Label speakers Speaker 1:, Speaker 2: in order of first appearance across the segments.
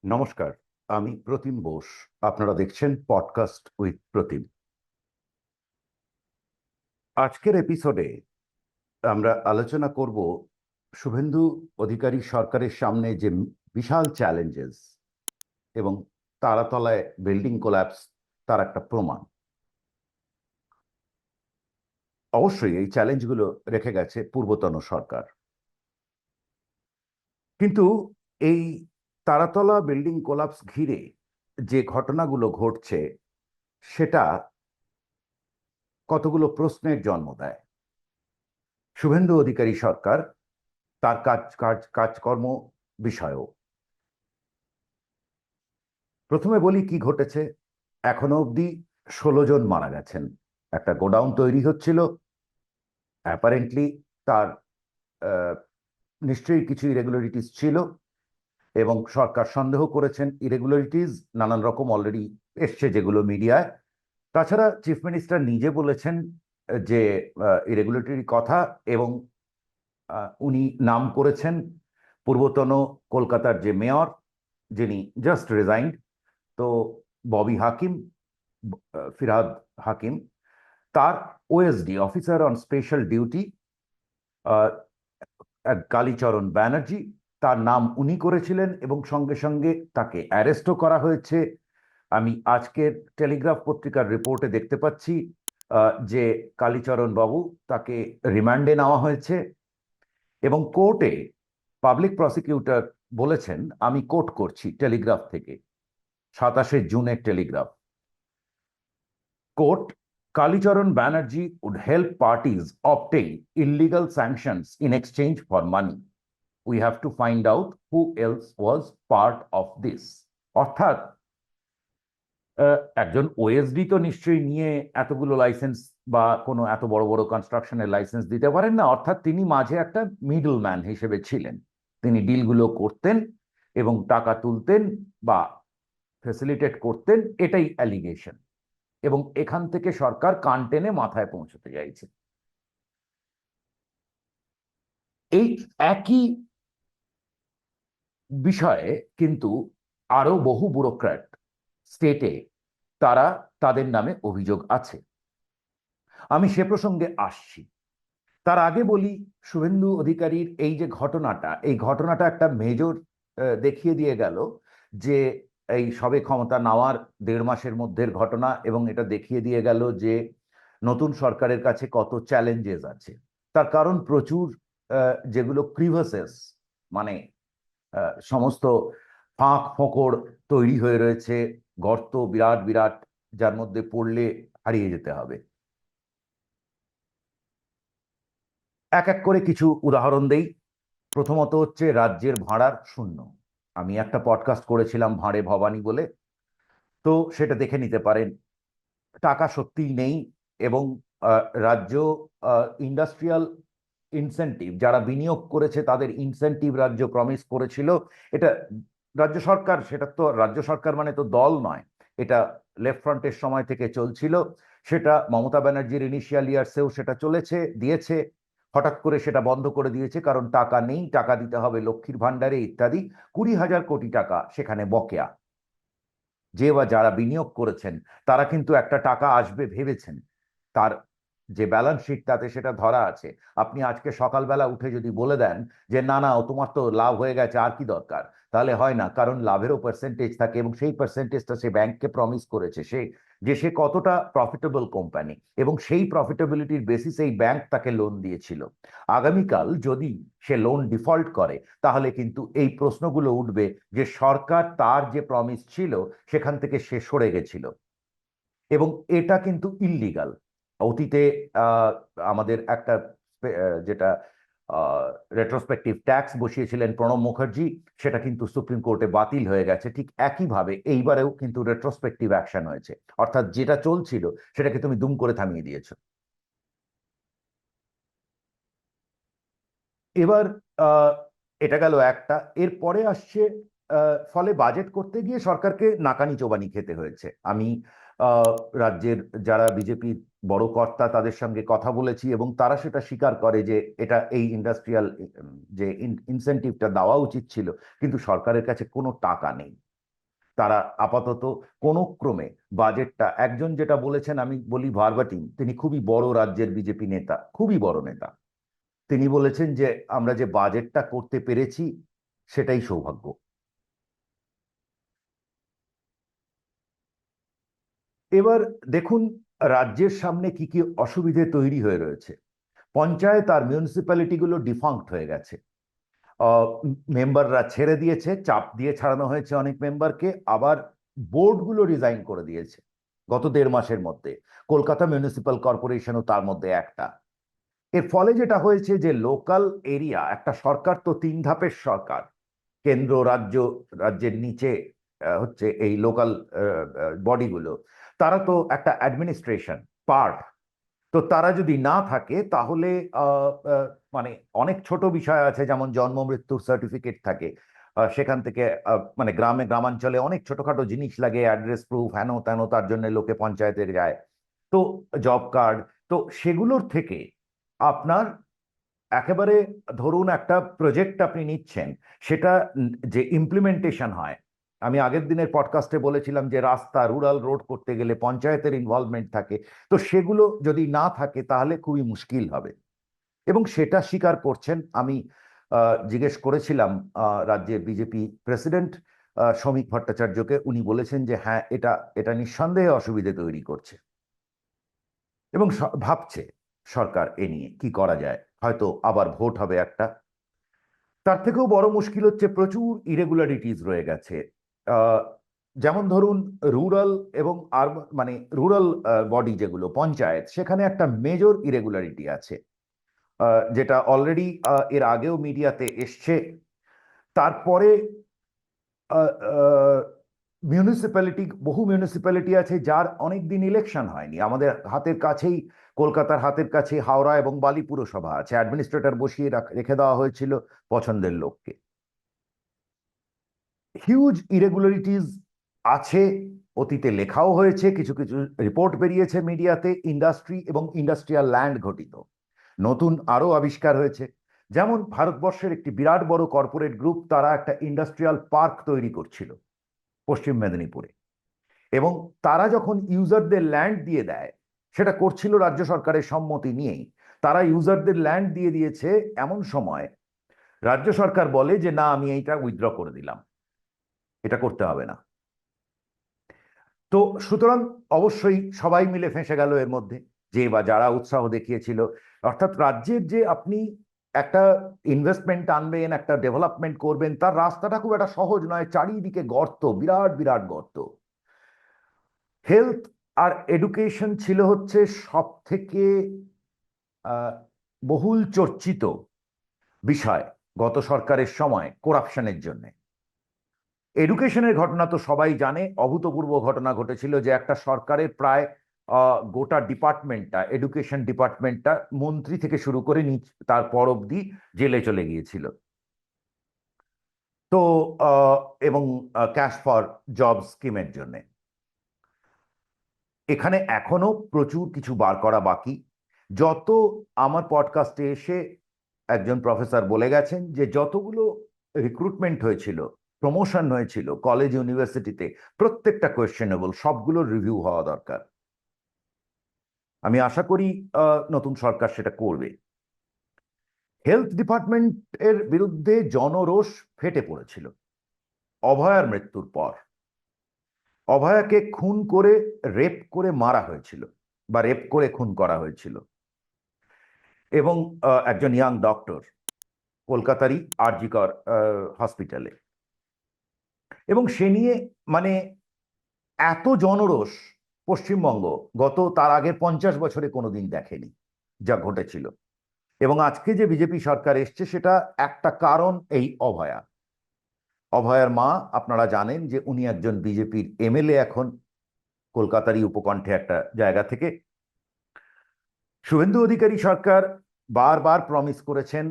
Speaker 1: নমস্কার, আমি প্রতিম বোস। আপনারা দেখছেন পডকাস্ট উইথ প্রতিম। আজকের এপিসোডে আমরা আলোচনা করব শুভেন্দু অধিকারী সরকারের সামনে যে বিশাল চ্যালেঞ্জেস এবং তারাতলায় বিল্ডিং কোল্যাপস তার একটা প্রমাণ। অবশ্যই এই চ্যালেঞ্জগুলো রেখে গেছে পূর্বতন সরকার, কিন্তু এই তারাতলা বিল্ডিং কোল্যাপস ঘিরে যে ঘটনাগুলো ঘটছে সেটা কতগুলো প্রশ্নের জন্ম দেয়। শুভেন্দু অধিকারী সরকার তার কাজকর্ম বিষয়েও। প্রথমে বলি কি ঘটেছে। এখনো অবধি 16 জন মারা গেছেন। একটা গোডাউন তৈরি হচ্ছিল, অ্যাপারেন্টলি তার আহ, নিশ্চয়ই কিছু ইরেগুলারিটিস ছিল এবং সরকার সন্দেহ করেছেন ইরেগুলারিটিস নানান রকম অলরেডি এসছে যেগুলো মিডিয়ায়। তাছাড়া চিফ মিনিস্টার নিজে বলেছেন যে ইরেগুলেটরি কথা, এবং উনি নাম করেছেন পূর্বতন কলকাতার যে মেয়র, যিনি জাস্ট রিজাইন্ড, তো ববি হাকিম, ফিরহাদ হাকিম, তার OSD officer on special duty Kalicharan Banerjee, তার নাম উনি করেছিলেন এবং সঙ্গে সঙ্গে তাকে অ্যারেস্টও করা হয়েছে। আমি আজকের টেলিগ্রাফ পত্রিকার রিপোর্টে দেখতে পাচ্ছি যে কালীচরণ বাবু তাকে রিমান্ডে নেওয়া হয়েছে এবং কোর্টে পাবলিক প্রসিকিউটর বলেছেন, আমি কোট করছি টেলিগ্রাফ থেকে, 27শে জুনের Telegraph, court, Kalicharan Banerjee would help parties obtain illegal sanctions in exchange for money. We have to find out who else was part of this. অর্থাৎ একজন ওএসডি তো নিশ্চয়ই নিয়ে এতগুলো লাইসেন্স বা কোনো এত বড় বড় কনস্ট্রাকশনের লাইসেন্স দিতে পারেন না। অর্থাৎ তিনি মাঝে একটা মিডল ম্যান হিসেবে ছিলেন। তিনি ডিলগুলো করতেন এবং টাকা তুলতেন বা ফেসিলিটেট করতেন, এটাই অ্যালিগেশন। এবং এখান থেকে সরকার কান টেনে মাথায় পৌঁছতে চাইছে। এই একই বিষয়ে কিন্তু আরো বহু ব্যুরোক্র্যাট স্টেটে তারা তাদের নামে অভিযোগ আছে। আমি সে প্রসঙ্গে আসছি। তার আগে বলি, শুভেন্দু অধিকারীর এই যে ঘটনাটা, এই ঘটনাটা একটা মেজর দেখিয়ে দিয়ে গেল যে এই সবে ক্ষমতা নেওয়ার 1.5 মাসের মধ্যের ঘটনা, এবং এটা দেখিয়ে দিয়ে গেল যে নতুন সরকারের কাছে কত চ্যালেঞ্জেস আছে। তার কারণ প্রচুর যেগুলো ক্রিভাসেস, মানে সমস্ত ফাঁক ফোকর তৈরি হয়ে রয়েছে, গর্ত বিরাট বিরাট, যার মধ্যে পড়লে হারিয়ে যেতে হবে। এক এক করে কিছু উদাহরণ দেই। প্রথমত হচ্ছে রাজ্যের ভাড়ার শূন্য। আমি একটা পডকাস্ট করেছিলাম ভাঁড়ে ভবানী বলে, তো সেটা দেখে নিতে পারেন। টাকা সত্যিই নেই এবং রাজ্য ইন্ডাস্ট্রিয়াল ইনসেন্টিভ, যারা বিনিয়োগ করেছে তাদের ইনসেন্টিভ রাজ্য প্রমিস করেছিল। এটা রাজ্য সরকার, সেটা তো রাজ্য সরকার মানে তো দল নয়, এটা লেফট ফ্রন্টের সময় থেকে চলছিল। সেটা মমতা ব্যানার্জির ইনিশিয়াল ইয়ার্সেও সেটা চলেছে, দিয়েছে। হঠাৎ করে সেটা বন্ধ করে দিয়েছে কারণ টাকা নেই, টাকা দিতে হবে লক্ষ্মীর ভাণ্ডারে ইত্যাদি। 20,000 কোটি টাকা সেখানে বকেয়া। যে বা যারা বিনিয়োগ করেছেন তারা কিন্তু একটা টাকা আসবে ভেবেছেন, তার যে ব্যালেন্স শিট তাতে সেটা ধরা আছে। আপনি আজকে সকালবেলা উঠে যদি বলে দেন যে না না ও তোমার তো লাভ হয়ে গেছে আর কি দরকার, তাহলে হয় না, কারণ লাভেরও পার্সেন্টেজ থাকে এবং সেই পার্সেন্টেজটা সে ব্যাংককে প্রমিস করেছে সে কতটা প্রফিটেবল কোম্পানি, এবং সেই প্রফিটেবিলিটির বেসিসে এই ব্যাংক তাকে লোন দিয়েছিল। আগামীকাল যদি সে লোন ডিফল্ট করে তাহলে কিন্তু এই প্রশ্নগুলো উঠবে যে সরকার তার যে প্রমিস ছিল সেখান থেকে সে সরে গেছিল, এবং এটা কিন্তু ইললিগাল। অতীতে আমাদের একটা যেটা রেট্রোস্পেক্টিভ ট্যাক্স বসিয়েছিলেন প্রণব মুখার্জি, সেটা কিন্তু সুপ্রিম কোর্টে বাতিল হয়ে গেছে। ঠিক একইভাবে এইবারেও কিন্তু রেট্রোস্পেক্টিভ অ্যাকশন হয়েছে, অর্থাৎ যেটা চলছিল সেটাকে তুমি দুম করে থামিয়ে দিয়েছো। এবার আহ, এটা গেল একটা। এরপরে আসছে ফলে বাজেট করতে গিয়ে সরকারকে নাকানি চোবানি খেতে হয়েছে। আমি আহ, রাজ্যের যারা বিজেপির বড় কর্তা তাদের সঙ্গে কথা বলেছি এবং তারা সেটা স্বীকার করে যে এটা এই ইন্ডাস্ট্রিয়াল যে ইনসেনটিভটা দেওয়া উচিত ছিল, কিন্তু সরকারের কাছে কোনো টাকা নেই। তারা আপাতত কোনো ক্রমে বাজেটটা, একজন যেটা বলেছেন আমি বলি ভার্বাটিম, তিনি খুবই বড় রাজ্যের বিজেপি নেতা, খুবই বড় নেতা, তিনি বলেছেন যে আমরা যে বাজেটটা করতে পেরেছি সেটাই সৌভাগ্য। এবার দেখুন রাজ্যের সামনে কি কি অসুবিধে তৈরি হয়ে রয়েছে। পঞ্চায়েত আর মিউনিসিপ্যালিটিগুলো ডিফাঙ্ক্ট হয়ে গেছে, মেম্বাররা ছেড়ে দিয়েছে, চাপ দিয়ে ছাড়ানো হয়েছে অনেক মেম্বারকে, আবার বোর্ডগুলো রিজাইন করে দিয়েছে গত 1.5 মাসের মধ্যে। কলকাতা মিউনিসিপ্যাল কর্পোরেশনও তার মধ্যে একটা। এর ফলে যেটা হয়েছে যে লোকাল এরিয়া, একটা সরকার তো 3 ধাপের সরকার, কেন্দ্র, রাজ্য, রাজ্যের নিচে হচ্ছে এই লোকাল বডিগুলো, তারা তো একটা অ্যাডমিনিস্ট্রেশন পার্ট। তো তারা যদি না থাকে তাহলে মানে অনেক ছোট বিষয় আছে, যেমন জন্ম মৃত্যুর সার্টিফিকেট থাকে, সেখান থেকে মানে গ্রামাঞ্চলে অনেক ছোটখাটো জিনিস লাগে, অ্যাড্রেস প্রুফ হেন তেন, তার জন্য লোকে পঞ্চায়েতে যায়। তো জব কার্ড, তো সেগুলোর থেকে আপনার একেবারে ধরুন একটা প্রজেক্ট আপনি নিচ্ছেন, সেটা যে ইমপ্লিমেন্টেশন হয়, আমি আগের দিনের পডকাস্টে বলেছিলাম যে রাস্তা, রুরাল রোড করতে গেলে পঞ্চায়েতের ইনভলভমেন্ট থাকে, তো সেগুলো যদি না থাকে তাহলে খুবই মুশকিল হবে। এবং সেটা স্বীকার করছেন। আমি জিজ্ঞেস করেছিলাম রাজ্যের বিজেপি প্রেসিডেন্ট শ্রমিক ভট্টাচার্যকে, উনি বলেছেন যে হ্যাঁ, এটা এটা নিঃসন্দেহে অসুবিধে তৈরি করছে এবং ভাবছে সরকার এ নিয়ে কি করা যায়। হয়তো আবার ভোট হবে একটা। তার থেকেও বড় মুশকিল হচ্ছে প্রচুর ইরেগুলারিটিস রয়ে গেছে। আহ, যেমন ধরুন রুরাল এবং মানে রুরাল বডি যেগুলো পঞ্চায়েত, সেখানে একটা মেজর ইরেগুলারিটি আছে, যেটা অলরেডি এর আগেও মিডিয়াতে এসছে। তারপরে মিউনিসিপ্যালিটি, বহু মিউনিসিপ্যালিটি আছে যার অনেক দিন ইলেকশন হয়নি। আমাদের হাতের কাছেই, কলকাতার হাতের কাছে হাওড়া এবং বালি পুরসভা আছে, অ্যাডমিনিস্ট্রেটর বসিয়ে রেখে দেওয়া হয়েছিল পছন্দের লোককে। হিউজ ইরেগুলারিটিস আছে, অতীতে লেখাও হয়েছে, কিছু কিছু রিপোর্ট বেরিয়েছে মিডিয়াতে, ইন্ডাস্ট্রি এবং ইন্ডাস্ট্রিয়াল ল্যান্ড ঘটিত। নতুন আরো আবিষ্কার হয়েছে, যেমন ভারতবর্ষের একটি বিরাট বড় কর্পোরেট গ্রুপ, তারা একটা ইন্ডাস্ট্রিয়াল পার্ক তৈরি করছিল পশ্চিম মেদিনীপুরে, এবং তারা যখন ইউজারদের ল্যান্ড দিয়ে দেয়, সেটা করছিল রাজ্য সরকারের সম্মতি নিয়েই, তারা ইউজারদের ল্যান্ড দিয়ে দিয়েছে, এমন সময় রাজ্য সরকার বলে যে না, আমি এইটা উইথড্র করে দিলাম, এটা করতে হবে না। তো সুতরাং অবশ্যই সবাই মিলে ফেঁসে গেল এর মধ্যে, যে বা যারা উৎসাহ দেখিয়েছিল। অর্থাৎ রাজ্যের যে আপনি একটা ইনভেস্টমেন্ট আনবেন, একটা ডেভেলপমেন্ট করবেন, তার রাস্তাটা খুব একটা সহজ নয়, চারিদিকে গর্ত, বিরাট বিরাট গর্ত। হেলথ আর এডুকেশন ছিল হচ্ছে সব থেকে বহুল চর্চিত বিষয় গত সরকারের সময় করাপশনের জন্য। এডুকেশনের ঘটনা তো সবাই জানে, অভূতপূর্ব ঘটনা ঘটেছিল, যে একটা সরকারের প্রায় গোটা ডিপার্টমেন্টটা, এডুকেশন ডিপার্টমেন্টটা, মন্ত্রী থেকে শুরু করে তার পর অব্দি জেলে চলে গিয়েছিল। তো এবং ক্যাশ ফর জব স্কিমের জন্য এখানে এখনো প্রচুর কিছু বার করা বাকি। যত আমার পডকাস্টে এসে একজন প্রফেসর বলে গেছেন যে যতগুলো রিক্রুটমেন্ট হয়েছিল, প্রমোশন হয়েছিল কলেজ ইউনিভার্সিটিতে, প্রত্যেকটা কোয়েশ্চেনেবল, সবগুলোর রিভিউ হওয়া দরকার। আমি আশা করি নতুন সরকার সেটা করবে। হেলথ ডিপার্টমেন্টের বিরুদ্ধে জনরোষ ফেটে পড়েছিল অভয়ার মৃত্যুর পর। অভয়াকে খুন করে, রেপ করে মারা হয়েছিল, বা রেপ করে খুন করা হয়েছিল, এবং একজন ইয়াং ডক্টর, কলকাতারই আরজিকর হসপিটালে। এবং সে নিয়ে মানে এত জনরোষ পশ্চিমবঙ্গ গত তার আগের 50 বছরে কোনোদিন দেখেনি, যা ঘটেছিল। এবং আজকে যে বিজেপি সরকার এসছে, সেটা একটা কারণ এই অভয়া। অভয়ার মা, আপনারা জানেন যে উনি একজন বিজেপির এমএলএ এখন, কলকাতারই উপকণ্ঠে একটা জায়গা থেকে। শুভেন্দু অধিকারী সরকার বারবার প্রমিস করেছেন,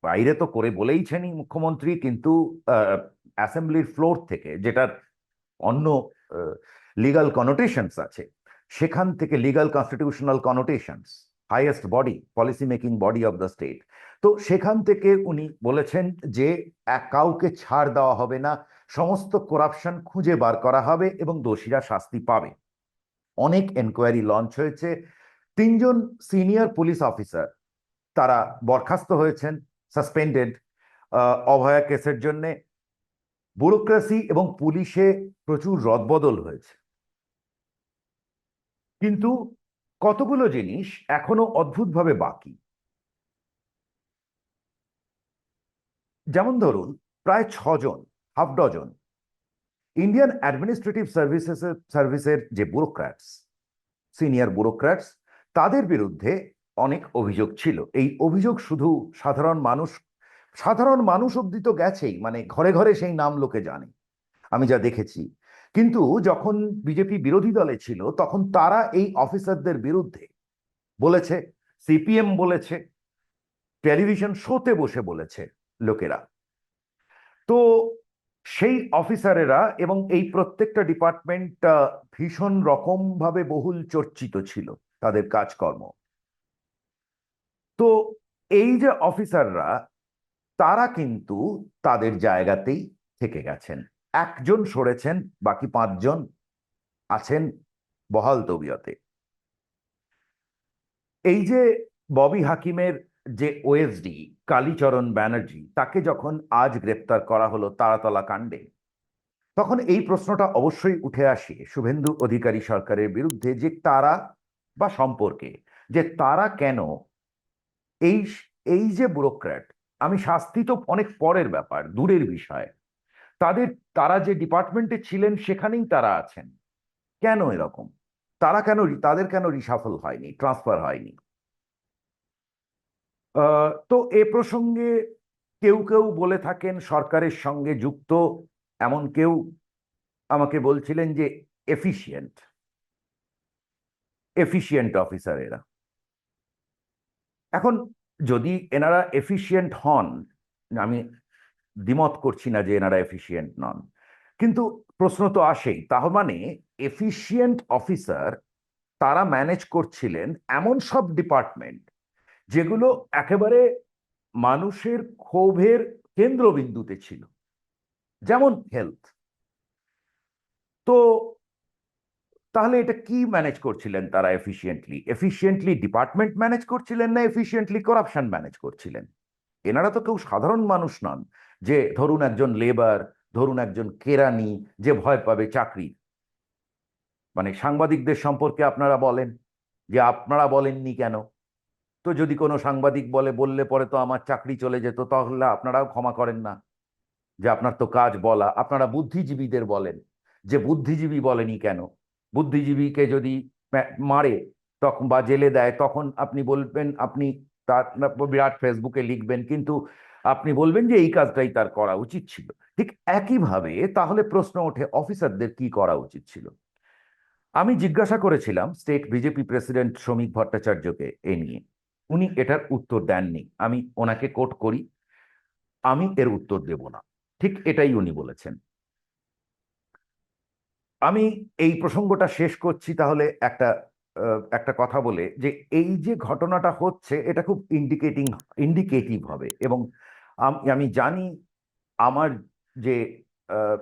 Speaker 1: বাইরে তো করে বলেইছেনই মুখ্যমন্ত্রী, কিন্তু অ্যাসেম্বলির ফ্লোর থেকে, যেটার অন্য লিগাল কনোটেশনস আছে, সেখান থেকে legal constitutional connotations, highest body, policy making body of the state, তো সেখান থেকে উনি বলেছেন যে কাউকে ছাড় দেওয়া হবে না, সমস্ত করাপশন খুঁজে বার করা হবে এবং দোষীরা শাস্তি পাবে। অনেক এনকোয়ারি লঞ্চ হয়েছে। 3জন সিনিয়র পুলিশ অফিসার তারা বরখাস্ত হয়েছেন, সাসপেন্ডেড অভয়া কেসের জন্য। ব্যুরোক্রেসি এবং পুলিশে প্রচুর রদবদল হয়েছে, কিন্তু কতগুলো জিনিস এখনো অদ্ভুতভাবে বাকি। যেমন ধরুন, প্রায় 6জন, হাফ ডজন ইন্ডিয়ান অ্যাডমিনিস্ট্রেটিভ সার্ভিসের যে ব্যুরোক্র্যাটস, সিনিয়র ব্যুরোক্র্যাটস, তাদের বিরুদ্ধে অনেক অভিযোগ ছিল। এই অভিযোগ শুধু সাধারণ মানুষ অব্দি তো গেছেই, মানে ঘরে ঘরে সেই নাম লোকে জানে, আমি যা দেখেছি। কিন্তু যখন বিজেপি বিরোধী দলে ছিল তখন তারা এই অফিসারদের বিরুদ্ধে বলেছে, সিপিএম বলেছে, টেলিভিশন শোতে বসে বলেছে লোকেরা। তো সেই অফিসারেরা এবং এই প্রত্যেকটা ডিপার্টমেন্ট ভীষণ রকম ভাবে বহুল চর্চিত ছিল তাদের কাজকর্ম। তো এই যে অফিসাররা, তারা কিন্তু তাদের জায়গাতেই থেকে গেছেন। একজন সরেছেন, বাকি 5জন আছেন বহাল তবিয়তে। এই যে ববি হাকিমের যে ওএসডি কালীচরণ ব্যানার্জি, তাকে যখন আজ গ্রেপ্তার করা হলো তারাতলা কাণ্ডে, তখন এই প্রশ্নটা অবশ্যই উঠে আসে শুভেন্দু অধিকারী সরকারের বিরুদ্ধে, যে তারা বা সম্পর্কে, যে তারা কেন এই এই যে ব্যুরোক্র্যাট, আমি শাস্তি তো অনেক পরের ব্যাপার, দূরের বিষয়, তারা যে ডিপার্টমেন্টে ছিলেন সেখানেই তারা আছেন, কেন এরকম? তাদের কেন রিসাফল হয়নি, ট্রান্সফার হয়নি? তো এ প্রসঙ্গে কেউ কেউ বলে থাকেন সরকারের সঙ্গে যুক্ত, এমন কেউ আমাকে বলছিলেন যে এফিশিয়েন্ট এফিশিয়েন্ট অফিসার এরা। এখন যদি এনারা এফিশিয়েন্ট হন, আমি দ্বিমত করছি না যে এনারা এফিশিয়েন্ট নন, কিন্তু প্রশ্ন তো আসেই, তার মানে এফিশিয়েন্ট অফিসার তারা ম্যানেজ করছিলেন এমন সব ডিপার্টমেন্ট যেগুলো একেবারে মানুষের ক্ষোভের কেন্দ্রবিন্দুতে ছিল, যেমন হেলথ। তো তাহলে এটা কি ম্যানেজ করছিলেন তারা? এফিশিয়েন্টলি ডিপার্টমেন্ট ম্যানেজ করছিলেন, না এফিশিয়েন্টলি করাপশন ম্যানেজ করছিলেন? এনারা তো কেউ সাধারণ মানুষ নন, যে ধরুন একজন লেবার, ধরুন একজন কেরানি, যে ভয় পাবে চাকরি। মানে সাংবাদিকদের সম্পর্কে আপনারা বলেন যে আপনারা বলেননি কেন? তো যদি কোনো সাংবাদিক বললে পরে তো আমার চাকরি চলে যেত, তাহলে আপনারাও ক্ষমা করেন না? যে আপনার তো কাজ বলা। আপনারা বুদ্ধিজীবীদের বলেন যে বুদ্ধিজীবী বলেনি কেন? বুদ্ধিজীবীকে যদি মারে তখন বা জেলে দেয়, তখন আপনি বলবেন, আপনি তার বিরাট ফেসবুকে লিখবেন, কিন্তু আপনি বলবেন যে এই কাজটাই তার করা উচিত ছিল। ঠিক একইভাবে তাহলে প্রশ্ন ওঠে অফিসারদের কি করা উচিত ছিল। আমি জিজ্ঞাসা করেছিলাম স্টেট বিজেপি প্রেসিডেন্ট শ্রমিক ভট্টাচার্যকে এ নিয়ে, উনি এটার উত্তর দেননি। আমি ওনাকে কোট করি, আমি এর উত্তর দেব না, ঠিক এটাই উনি বলেছেন। আমি এই প্রসঙ্গটা শেষ করছি তাহলে একটা কথা বলে, যে এই যে ঘটনাটা হচ্ছে এটা খুব ইন্ডিকেটিভ হবে। এবং আমি জানি আমার যে আহ,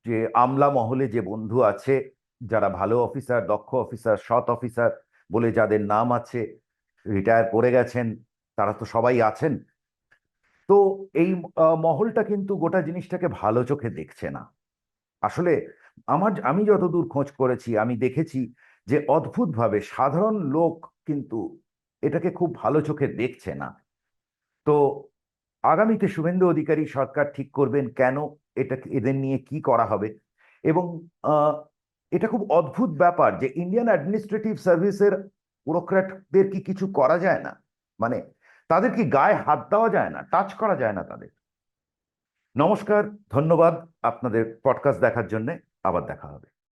Speaker 1: যে আমলা মহলে যে বন্ধু আছে, যারা ভালো অফিসার, দক্ষ অফিসার, সৎ অফিসার বলে যাদের নাম আছে, রিটায়ার করে গেছেন, তারা তো সবাই আছেন। তো এই মহলটা কিন্তু গোটা জিনিসটাকে ভালো চোখে দেখছে না আসলে। আমি যতদূর খোঁজ করেছি, আমি দেখেছি যে অদ্ভুতভাবে সাধারণ লোক কিন্তু এটাকে খুব ভালো চোখে দেখছে না। তো আগামীতে শুভেন্দু অধিকারী সরকার ঠিক করবেন কেন, এদের নিয়ে কি করা হবে। এবং আহ, এটা খুব অদ্ভুত ব্যাপার যে ইন্ডিয়ান অ্যাডমিনিস্ট্রেটিভ সার্ভিসের ব্যুরোক্র্যাটদের কি কিছু করা যায় না? মানে তাদের কি গায়ে হাত দেওয়া যায় না, টাচ করা যায় না তাদের? নমস্কার, ধন্যবাদ আপনাদের পডকাস্ট দেখার জন্য। আবার দেখা হবে।